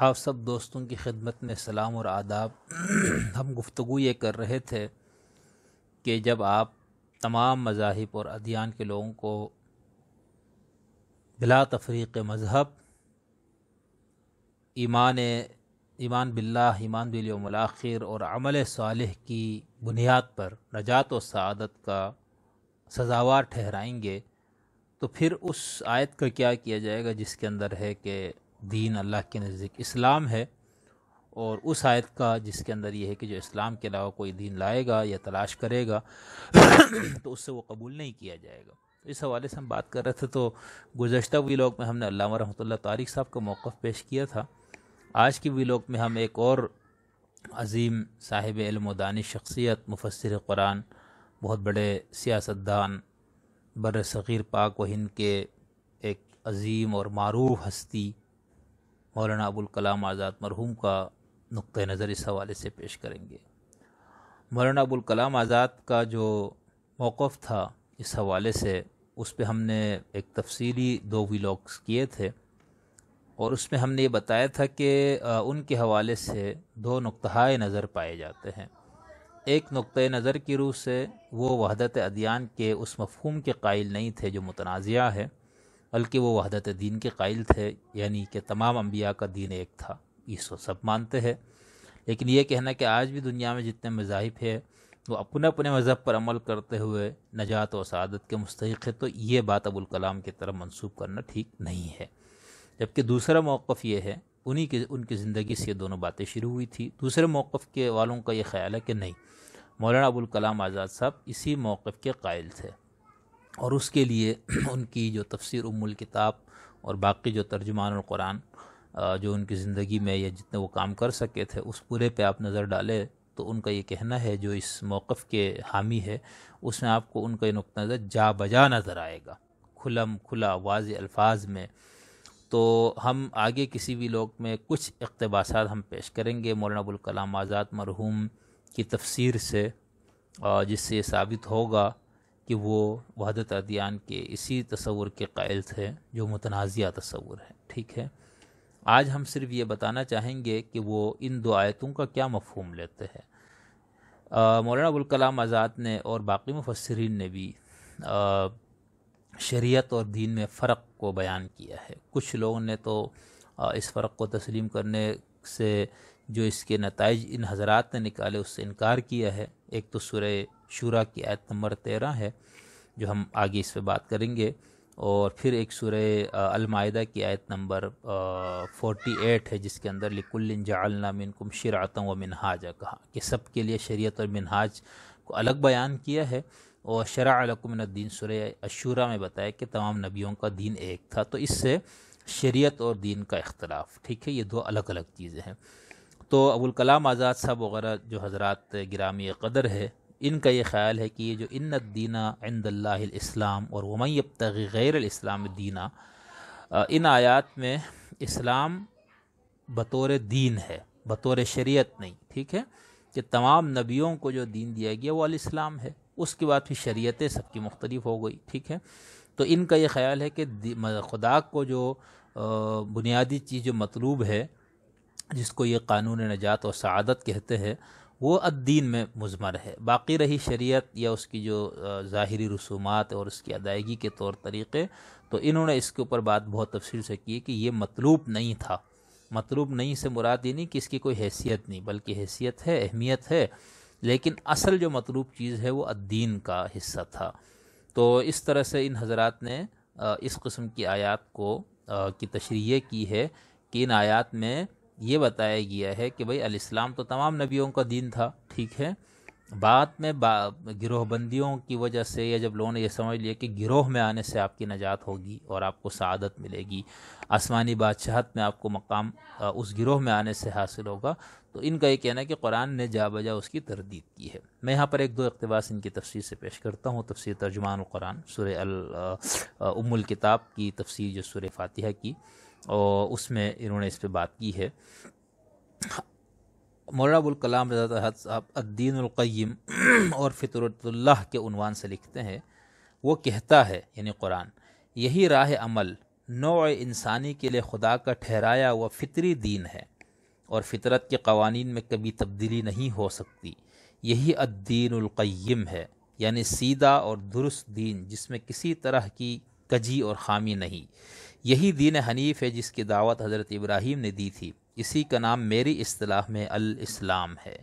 آپ سب دوستوں کی خدمت میں سلام اور آداب۔ ہم گفتگو یہ کر رہے تھے کہ جب آپ تمام مذاہب اور ادیان کے لوگوں کو بلا تفریق مذہب ایمان باللہ، ایمان بالیوم الآخر اور عمل صالح کی بنیاد پر نجات و سعادت کا سزاوار ٹھہرائیں گے، تو پھر اس آیت کا کیا کیا جائے گا جس کے اندر ہے کہ دین اللہ کے نزدیک اسلام ہے، اور اس آیت کا جس کے اندر یہ ہے کہ جو اسلام کے علاوہ کوئی دین لائے گا یا تلاش کرے گا تو اس سے وہ قبول نہیں کیا جائے گا۔ اس حوالے سے ہم بات کر رہے تھے، تو گزشتہ ویلاگ میں ہم نے علامہ رحمۃ اللہ طارق صاحب کا موقف پیش کیا تھا۔ آج کی ویلاگ میں ہم ایک اور عظیم صاحب علم و دانش شخصیت، مفسر قرآن، بہت بڑے سیاستدان، بر صغیر پاک و ہند کے ایک عظیم اور معروف ہستی مولانا ابوالکلام آزاد مرحوم کا نقطہ نظر اس حوالے سے پیش کریں گے۔ مولانا ابوالکلام آزاد کا جو موقف تھا اس حوالے سے، اس پہ ہم نے ایک تفصیلی 2 ویلاگز کیے تھے، اور اس میں ہم نے یہ بتایا تھا کہ ان کے حوالے سے 2 نقطۂ نظر پائے جاتے ہیں۔ ایک نقطۂ نظر کی روح سے وہ وحدت ادیان کے اس مفہوم کے قائل نہیں تھے جو متنازعہ ہے، بلکہ وہ وحدت دین کے قائل تھے، یعنی کہ تمام انبیاء کا دین ایک تھا، اس کو سب مانتے ہیں۔ لیکن یہ کہنا کہ آج بھی دنیا میں جتنے مذاہب ہیں وہ اپنے اپنے مذہب پر عمل کرتے ہوئے نجات و سعادت کے مستحق ہے، تو یہ بات ابوالکلام کی طرف منسوب کرنا ٹھیک نہیں ہے۔ جبکہ دوسرا موقف یہ ہے، ان کی زندگی سے یہ دونوں باتیں شروع ہوئی تھی۔ دوسرے موقف کے والوں کا یہ خیال ہے کہ نہیں، مولانا ابوالکلام آزاد صاحب اسی موقف کے قائل تھے، اور اس کے لیے ان کی جو تفسیر ام الکتاب اور باقی جو ترجمان القرآن جو ان کی زندگی میں یا جتنے وہ کام کر سکے تھے، اس پورے پہ آپ نظر ڈالیں تو ان کا یہ کہنا ہے، جو اس موقف کے حامی ہے، اس میں آپ کو ان کا یہ نقطہ نظر جا بجا نظر آئے گا، کھلا واضح الفاظ میں۔ تو ہم آگے کسی بھی لوگ میں کچھ اقتباسات ہم پیش کریں گے مولانا ابوالکلام آزاد مرحوم کی تفسیر سے، جس سے یہ ثابت ہوگا کہ وہ وحدت ادیان کے اسی تصور کے قائل تھے جو متنازعہ تصور ہے۔ ٹھیک ہے، آج ہم صرف یہ بتانا چاہیں گے کہ وہ ان 2 آیتوں کا کیا مفہوم لیتے ہیں۔ مولانا ابوالکلام آزاد نے اور باقی مفسرین نے بھی شریعت اور دین میں فرق کو بیان کیا ہے۔ کچھ لوگوں نے تو اس فرق کو تسلیم کرنے سے جو اس کے نتائج ان حضرات نے نکالے اس سے انکار کیا ہے۔ ایک تو سورہ شورا کی آیت نمبر 13 ہے جو ہم آگے اس پہ بات کریں گے، اور پھر ایک سورہ المائدہ کی آیت نمبر 48 ہے جس کے اندر لِكُلٍّ جَعَلْنَا مِنْكُمْ شِرْعَةً وَمِنْهَاجًا کہا کہ سب کے لیے شریعت اور منہاج کو الگ بیان کیا ہے، اور شرع لکم من الدین سورہ الشورى میں بتایا کہ تمام نبیوں کا دین ایک تھا، تو اس سے شریعت اور دین کا اختلاف، ٹھیک ہے، یہ 2 الگ الگ چیزیں ہیں۔ تو ابوالکلام آزاد صاحب وغیرہ جو حضرات گرامی قدر ہے، ان کا یہ خیال ہے کہ یہ جو ان الدین عند اللہ الاسلام اور ومن یبتغی غیر الاسلام دینا، ان آیات میں اسلام بطور دین ہے، بطور شریعت نہیں، ٹھیک ہے، کہ تمام نبیوں کو جو دین دیا گیا وہ الاسلام ہے، اس کے بعد پھر شریعتیں سب کی مختلف ہو گئی، ٹھیک ہے۔ تو ان کا یہ خیال ہے کہ خدا کو جو بنیادی چیز جو مطلوب ہے، جس کو یہ قانون نجات و سعادت کہتے ہیں، وہ الدین میں مضمر ہے۔ باقی رہی شریعت یا اس کی جو ظاہری رسومات اور اس کی ادائیگی کے طور طریقے، تو انہوں نے اس کے اوپر بات بہت تفصیل سے کی کہ یہ مطلوب نہیں تھا۔ مطلوب نہیں سے مراد یہ نہیں کہ اس کی کوئی حیثیت نہیں، بلکہ حیثیت ہے، اہمیت ہے، لیکن اصل جو مطلوب چیز ہے وہ الدین کا حصہ تھا۔ تو اس طرح سے ان حضرات نے اس قسم کی آیات کی تشریح کی ہے کہ ان آیات میں یہ بتایا گیا ہے کہ بھئی الاسلام تو تمام نبیوں کا دین تھا، ٹھیک ہے، بعد میں گروہ بندیوں کی وجہ سے، یا جب لوگوں نے یہ سمجھ لیا کہ گروہ میں آنے سے آپ کی نجات ہوگی اور آپ کو سعادت ملے گی، آسمانی بادشاہت میں آپ کو مقام اس گروہ میں آنے سے حاصل ہوگا، تو ان کا یہ کہنا ہے کہ قرآن نے جا بجا اس کی تردید کی ہے۔ میں یہاں پر ایک 2 اقتباس ان کی تفسیر سے پیش کرتا ہوں۔ تفسیر ترجمان القرآن سورہ ام الکتاب کی تفسیر جو سورہ فاتحہ کی، اور اس میں انہوں نے اس پہ بات کی ہے۔ مولانا ابوالکلام صاحب الدین القیم اور فطرت اللہ کے عنوان سے لکھتے ہیں، وہ کہتا ہے، یعنی قرآن، یہی راہ عمل نوع انسانی کے لیے خدا کا ٹھہرایا ہوا فطری دین ہے۔ اور فطرت کے قوانین میں کبھی تبدیلی نہیں ہو سکتی۔ یہی الدین القیم ہے، یعنی سیدھا اور درست دین جس میں کسی طرح کی کجی اور خامی نہیں۔ یہی دین حنیف ہے جس کی دعوت حضرت ابراہیم نے دی تھی۔ اسی کا نام میری اصطلاح میں الاسلام ہے،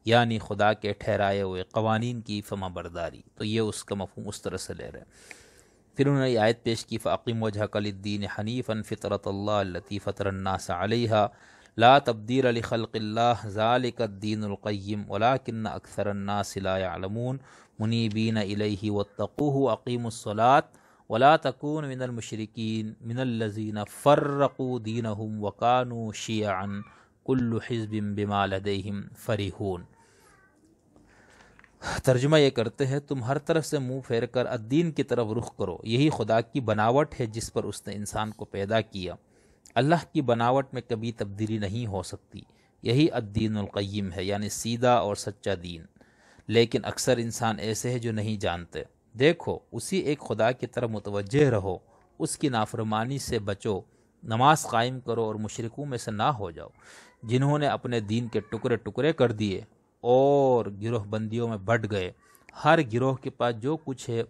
یعنی خدا کے ٹھہرائے ہوئے قوانین کی فرما برداری۔ تو یہ اس کا مفہوم اس طرح سے لے رہے ہیں۔ پھر انہوں نے یہ آیت پیش کی فَأَقِمْ وَجْهَكَ لِلدِّينِ حَنِيفًا فِطْرَةَ اللَّهِ الَّتِي فَطَرَ النَّاسَ عَلَيْهَا لَا تَبْدِيلَ لِخَلْقِ اللَّهِ ذَلِكَ الدِّينُ الْقَيِّمُ وَلَكِنَّ أَكْثَرَ النَّاسِ لَا يَعْلَمُونَ مُنِيبِينَ إِلَيْهِ وَاتَّقُوهُ وَأَقِيمُوا الصَّلَاةَ وَلَا تَكُونُوا مِنَ الْمُشْرِكِينَ مِنَ الَّذِينَ فَرَّقُوا دِينَهُمْ وَكَانُوا شِيَعًا كُلُّ حِزْبٍ بِمَا لَدَيْهِمْ فَرِحُونَ۔ ترجمہ یہ کرتے ہیں تم ہر طرف سے منہ پھیر کر الدین کی طرف رخ کرو، یہی خدا کی بناوٹ ہے جس پر اس نے انسان کو پیدا کیا۔ اللہ کی بناوٹ میں کبھی تبدیلی نہیں ہو سکتی۔ یہی الدین القیم ہے، یعنی سیدھا اور سچا دین۔ لیکن اکثر انسان ایسے ہیں جو نہیں جانتے۔ دیکھو، اسی ایک خدا کی طرف متوجہ رہو، اس کی نافرمانی سے بچو، نماز قائم کرو اور مشرکوں میں سے نہ ہو جاؤ جنہوں نے اپنے دین کے ٹکڑے ٹکڑے کر دیے اور گروہ بندیوں میں بٹ گئے۔ ہر گروہ کے پاس جو کچھ ہے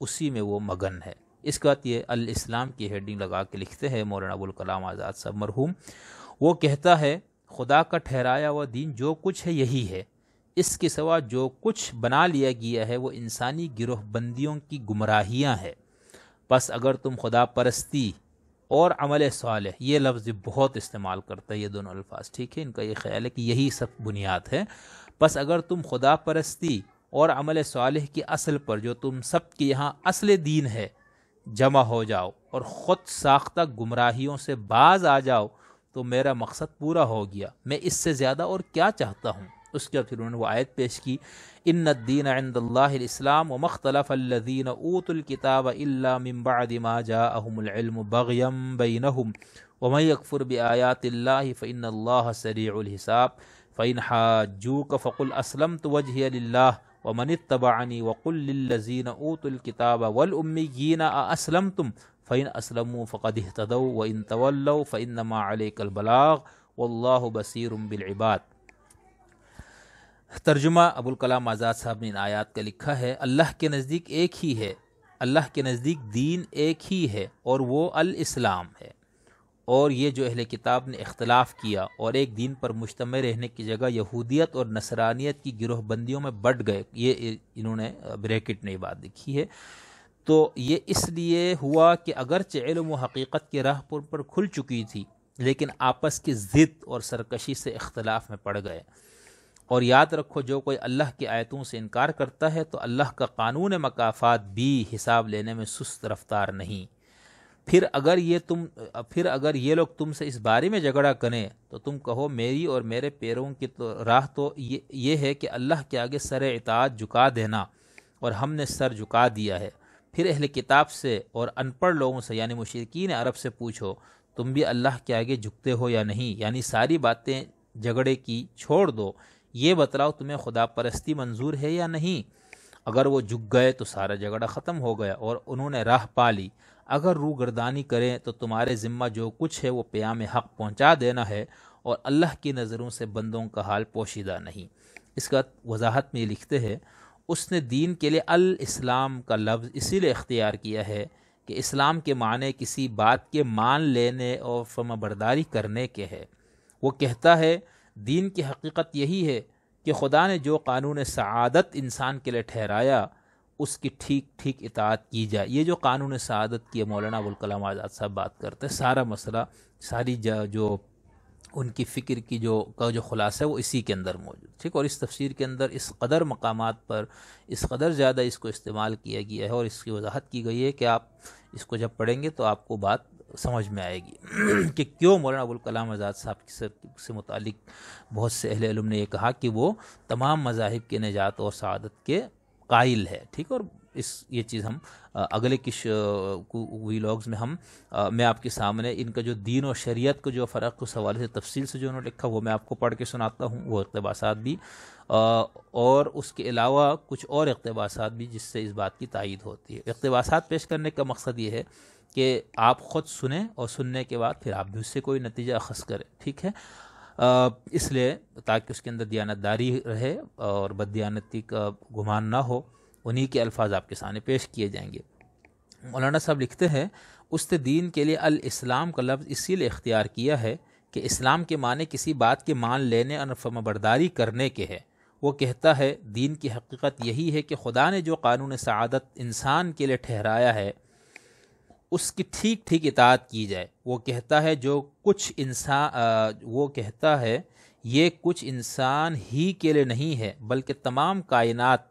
اسی میں وہ مگن ہے۔ اس کا یہ الاسلام کی ہیڈنگ لگا کے لکھتے ہیں مولانا ابوالکلام آزاد صاحب مرحوم۔ وہ کہتا ہے خدا کا ٹھہرایا ہوا دین جو کچھ ہے یہی ہے، اس کے سوا جو کچھ بنا لیا گیا ہے وہ انسانی گروہ بندیوں کی گمراہیاں ہیں۔ بس اگر تم خدا پرستی اور عمل صالح، یہ لفظ بہت استعمال کرتا ہے یہ دونوں الفاظ، ٹھیک ہے، ان کا یہ خیال ہے کہ یہی سب بنیاد ہے۔ بس اگر تم خدا پرستی اور عمل صالح کی اصل پر، جو تم سب کے یہاں اصل دین ہے، جمع ہو جاؤ اور خود ساختہ گمراہیوں سے باز آ جاؤ تو میرا مقصد پورا ہو گیا۔ میں اس سے زیادہ اور کیا چاہتا ہوں؟ اس کے بعد پھر انہوں نے وہ آیت پیش کی ان الدین عند اللہ الاسلام وما اختلف الذین اوتوا الکتاب الا من بعد ما جاءهم العلم بغیا بینہم ومن یکفر بآیات اللہ فإن اللہ سریع الحساب فإن حاجوک فقل اسلمت وجہی للہ ومن اتبعنی وقل للذین اوتوا الکتاب والامیین ااسلمتم فإن اسلموا فقد اہتدوا وإن تولوا فإنما علیک البلاغ واللہ بصیر بالعباد۔ ترجمہ ابوالکلام آزاد صاحب نے ان آیات کا لکھا ہے اللہ کے نزدیک ایک ہی ہے، اللہ کے نزدیک دین ایک ہی ہے اور وہ الاسلام ہے، اور یہ جو اہل کتاب نے اختلاف کیا اور ایک دین پر مجتمع رہنے کی جگہ یہودیت اور نصرانیت کی گروہ بندیوں میں بٹ گئے، یہ انہوں نے بریکٹ میں یہ بات لکھی ہے۔ تو یہ اس لیے ہوا کہ اگرچہ علم و حقیقت کی راہ پر کھل چکی تھی لیکن آپس کی ضد اور سرکشی سے اختلاف میں پڑ گئے۔ اور یاد رکھو جو کوئی اللہ کی آیتوں سے انکار کرتا ہے تو اللہ کا قانون مکافات بھی حساب لینے میں سست رفتار نہیں۔ پھر اگر یہ لوگ تم سے اس بارے میں جھگڑا کریں تو تم کہو میری اور میرے پیروں کی تو راہ تو یہ ہے کہ اللہ کے آگے سر اطاعت جھکا دینا، اور ہم نے سر جھکا دیا ہے۔ پھر اہل کتاب سے اور ان پڑھ لوگوں سے یعنی مشرکین عرب سے پوچھو تم بھی اللہ کے آگے جھکتے ہو یا نہیں، یعنی ساری باتیں جھگڑے کی چھوڑ دو، یہ بتلاؤ تمہیں خدا پرستی منظور ہے یا نہیں۔ اگر وہ جھک گئے تو سارا جھگڑا ختم ہو گیا اور انہوں نے راہ پا لی۔ اگر روح گردانی کریں تو تمہارے ذمہ جو کچھ ہے وہ پیام حق پہنچا دینا ہے، اور اللہ کی نظروں سے بندوں کا حال پوشیدہ نہیں۔ اس کا وضاحت میں یہ لکھتے ہیں اس نے دین کے لیے الاسلام کا لفظ اسی لیے اختیار کیا ہے کہ اسلام کے معنی کسی بات کے مان لینے اور فرما برداری کرنے کے ہے۔ وہ کہتا ہے دین کی حقیقت یہی ہے کہ خدا نے جو قانون سعادت انسان کے لیے ٹھہرایا اس کی ٹھیک ٹھیک اطاعت کی جائے۔ یہ جو قانون سعادت کی مولانا ابوالکلام آزاد صاحب بات کرتے ہیں، سارا مسئلہ ساری جو ان کی فکر کی جو خلاصہ ہے وہ اسی کے اندر موجود، ٹھیک۔ اور اس تفسیر کے اندر اس قدر مقامات پر اس قدر زیادہ اس کو استعمال کیا گیا ہے اور اس کی وضاحت کی گئی ہے کہ آپ اس کو جب پڑھیں گے تو آپ کو بات سمجھ میں آئے گی کہ کیوں مولانا ابوالکلام آزاد صاحب سے متعلق بہت سے اہل علم نے یہ کہا کہ وہ تمام مذاہب کے نجات اور سعادت کے قائل ہے، ٹھیک۔ اور یہ چیز ہم اگلے ویلاگز میں میں آپ کے سامنے ان کا جو دین اور شریعت کو جو فرق اس حوالے سے تفصیل سے جو انہوں نے لکھا وہ میں آپ کو پڑھ کے سناتا ہوں، وہ اقتباسات بھی اور اس کے علاوہ کچھ اور اقتباسات بھی جس سے اس بات کی تائید ہوتی ہے۔ اقتباسات پیش کرنے کا مقصد یہ ہے کہ آپ خود سنیں اور سننے کے بعد پھر آپ بھی اس سے کوئی نتیجہ اخذ کریں، ٹھیک ہے۔ اس لیے تاکہ اس کے اندر دیانتداری رہے اور بددیانتی کا گمان نہ ہو، انہی کے الفاظ آپ کے سامنے پیش کیے جائیں گے۔ مولانا صاحب لکھتے ہیں است دین کے لیے الاسلام کا لفظ اسی لیے اختیار کیا ہے کہ اسلام کے معنی کسی بات کے مان لینے اور فرمانبرداری کرنے کے ہے۔ وہ کہتا ہے دین کی حقیقت یہی ہے کہ خدا نے جو قانون سعادت انسان کے لیے ٹھہرایا ہے اس کی ٹھیک ٹھیک اطاعت کی جائے۔ وہ کہتا ہے یہ کچھ انسان ہی کے لیے نہیں ہے بلکہ تمام کائنات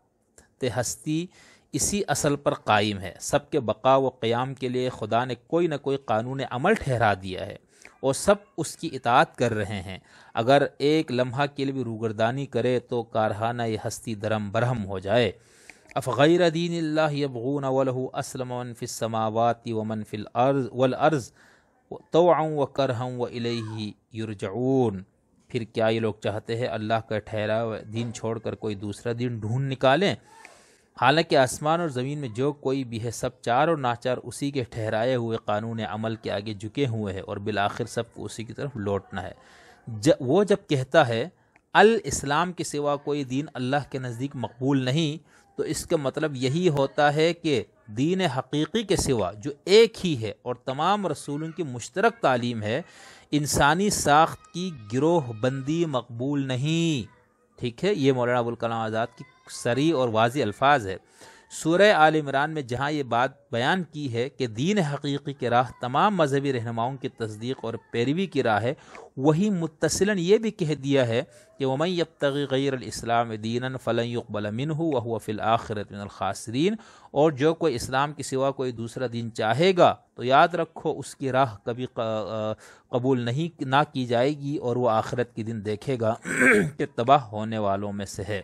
ہستی اسی اصل پر قائم ہے۔ سب کے بقا و قیام کے لیے خدا نے کوئی نہ کوئی قانون عمل ٹھہرا دیا ہے اور سب اس کی اطاعت کر رہے ہیں۔ اگر ایک لمحہ کے لیے بھی روگردانی کرے تو کارخانہ یہ ہستی درہم برہم ہو جائے۔ افغیر دین اللہ یبغون ولہ اسلم من فی السماوات ومن فی والارض طوعا وکرہا والیہ یرجعون۔ پھر کیا یہ لوگ چاہتے ہیں اللہ کا ٹھہرا ہوا دین چھوڑ کر کوئی دوسرا دین ڈھونڈ نکالیں؟ حالانکہ آسمان اور زمین میں جو کوئی بھی ہے سب چار اور ناچار اسی کے ٹھہرائے ہوئے قانون عمل کے آگے جھکے ہوئے ہیں اور بالآخر سب کو اسی کی طرف لوٹنا ہے۔ وہ جب کہتا ہے الاسلام کے سوا کوئی دین اللہ کے نزدیک مقبول نہیں، تو اس کا مطلب یہی ہوتا ہے کہ دین حقیقی کے سوا جو ایک ہی ہے اور تمام رسولوں کی مشترک تعلیم ہے، انسانی ساخت کی گروہ بندی مقبول نہیں۔ ٹھیک ہے، یہ مولانا ابوالکلام آزاد کی صریح اور واضح الفاظ ہے۔ سورہ آل عمران میں جہاں یہ بات بیان کی ہے کہ دین حقیقی کی راہ تمام مذہبی رہنماؤں کی تصدیق اور پیروی کی راہ ہے، وہی متصلاً یہ بھی کہہ دیا ہے کہ وَمَن يَبْتَغِ غَيْرَ الْإِسْلَامِ دِينًا فَلَن يُقْبَلَ مِنْهُ وَهُوَ فِي الْآخِرَةِ مِنَ الْخَاسِرِينَ۔ اور جو کوئی اسلام کے سوا کوئی دوسرا دین چاہے گا تو یاد رکھو اس کی راہ کبھی قبول نہ کی جائے گی اور وہ آخرت کی دن دیکھے گا کہ تباہ ہونے والوں میں سے ہے۔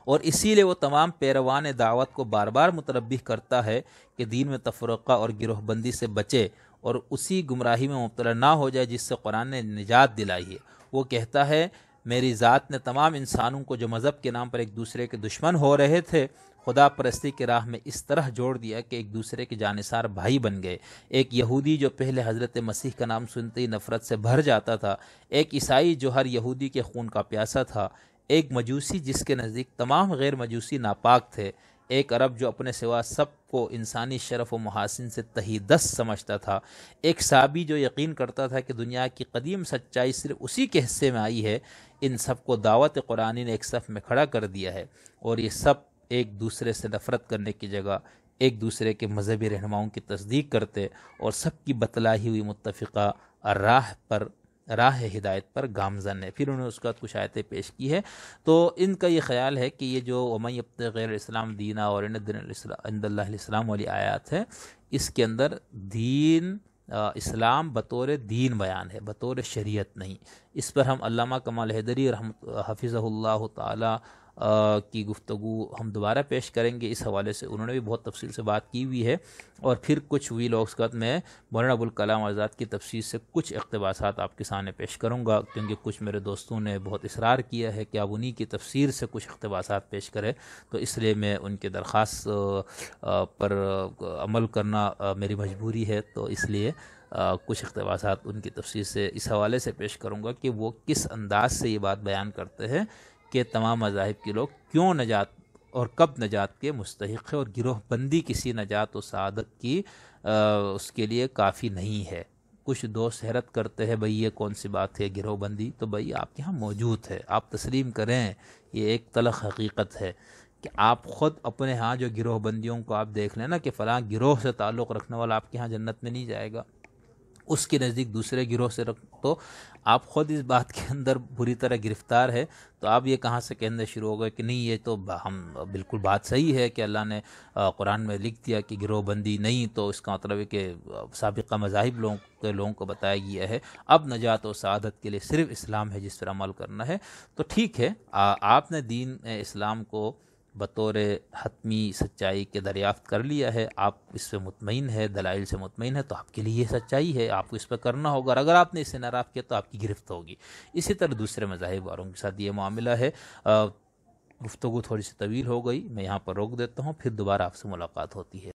اور اسی لیے وہ تمام پیروان دعوت کو بار بار متنبہ کرتا ہے کہ دین میں تفرقہ اور گروہ بندی سے بچے اور اسی گمراہی میں مبتلا نہ ہو جائے جس سے قرآن نے نجات دلائی ہے۔ وہ کہتا ہے میری ذات نے تمام انسانوں کو جو مذہب کے نام پر ایک دوسرے کے دشمن ہو رہے تھے خدا پرستی کی راہ میں اس طرح جوڑ دیا کہ ایک دوسرے کے جانثار بھائی بن گئے۔ ایک یہودی جو پہلے حضرت مسیح کا نام سنتے ہی نفرت سے بھر جاتا تھا، ایک عیسائی جو ہر یہودی کے خون کا پیاسا تھا، ایک مجوسی جس کے نزدیک تمام غیر مجوسی ناپاک تھے، ایک عرب جو اپنے سوا سب کو انسانی شرف و محاسن سے تہی دست سمجھتا تھا، ایک صحابی جو یقین کرتا تھا کہ دنیا کی قدیم سچائی صرف اسی کے حصے میں آئی ہے، ان سب کو دعوت قرآنی نے ایک صف میں کھڑا کر دیا ہے، اور یہ سب ایک دوسرے سے نفرت کرنے کی جگہ ایک دوسرے کے مذہبی رہنماؤں کی تصدیق کرتے اور سب کی بتلائی ہوئی متفقہ راہ ہدایت پر گامزن ہے۔ پھر انہوں نے اس کے بعد کچھ آیتیں پیش کی ہے، تو ان کا یہ خیال ہے کہ یہ جو وَمَن يَبْتَغِ غَيْرَ الْإِسْلَامِ دِينًا اور إِنَّ الدِّينَ عِندَ اللَّهِ الْإِسْلَامُ والی آیات ہے، اس کے اندر دین اسلام بطور دین بیان ہے، بطور شریعت نہیں۔ اس پر ہم علامہ کمال حیدری حفظہ اللہ تعالی کی گفتگو ہم دوبارہ پیش کریں گے۔ اس حوالے سے انہوں نے بھی بہت تفصیل سے بات کی ہوئی ہے، اور پھر کچھ ویلاگز کے بعد میں مولانا ابوالکلام آزاد کی تفسیر سے کچھ اقتباسات آپ کے سامنے پیش کروں گا، کیونکہ کچھ میرے دوستوں نے بہت اصرار کیا ہے کہ آپ انہی کی تفسیر سے کچھ اقتباسات پیش کریں، تو اس لیے میں ان کے درخواست پر عمل کرنا میری مجبوری ہے، تو اس لیے کچھ اقتباسات ان کی تفسیر سے اس حوالے سے پیش کروں گا کہ وہ کس انداز سے یہ بات بیان کرتے ہیں کہ تمام مذاہب کے لوگ کیوں نجات اور کب نجات کے مستحق ہے، اور گروہ بندی کسی نجات و سعادت کی اس کے لیے کافی نہیں ہے۔ کچھ دوست حیرت کرتے ہیں بھئی یہ کون سی بات ہے گروہ بندی، تو بھئی آپ کے ہاں موجود ہے، آپ تسلیم کریں، یہ ایک تلخ حقیقت ہے کہ آپ خود اپنے ہاں جو گروہ بندیوں کو آپ دیکھ لیں نا کہ فلاں گروہ سے تعلق رکھنے والا آپ کے ہاں جنت میں نہیں جائے گا، اس کے نزدیک دوسرے گروہ سے تو آپ خود اس بات کے اندر بری طرح گرفتار ہے، تو آپ یہ کہاں سے کہنے شروع ہو گئے کہ نہیں یہ تو ہم بالکل بات صحیح ہے کہ اللہ نے قرآن میں لکھ دیا کہ گروہ بندی نہیں، تو اس کا مطلب ہے کہ سابقہ مذاہب لوگوں کو بتایا گیا ہے اب نجات و سعادت کے لیے صرف اسلام ہے جس پر عمل کرنا ہے۔ تو ٹھیک ہے، آپ نے دین اسلام کو بطور حتمی سچائی کے دریافت کر لیا ہے، آپ اس سے مطمئن ہے، دلائل سے مطمئن ہے، تو آپ کے لیے یہ سچائی ہے، آپ کو اس پہ کرنا ہوگا، اور اگر آپ نے اسے ناراض کیا تو آپ کی گرفت ہوگی۔ اسی طرح دوسرے مذاہب والوں کے ساتھ یہ معاملہ ہے۔ گفتگو تھوڑی سی طویل ہو گئی، میں یہاں پر روک دیتا ہوں، پھر دوبارہ آپ سے ملاقات ہوتی ہے۔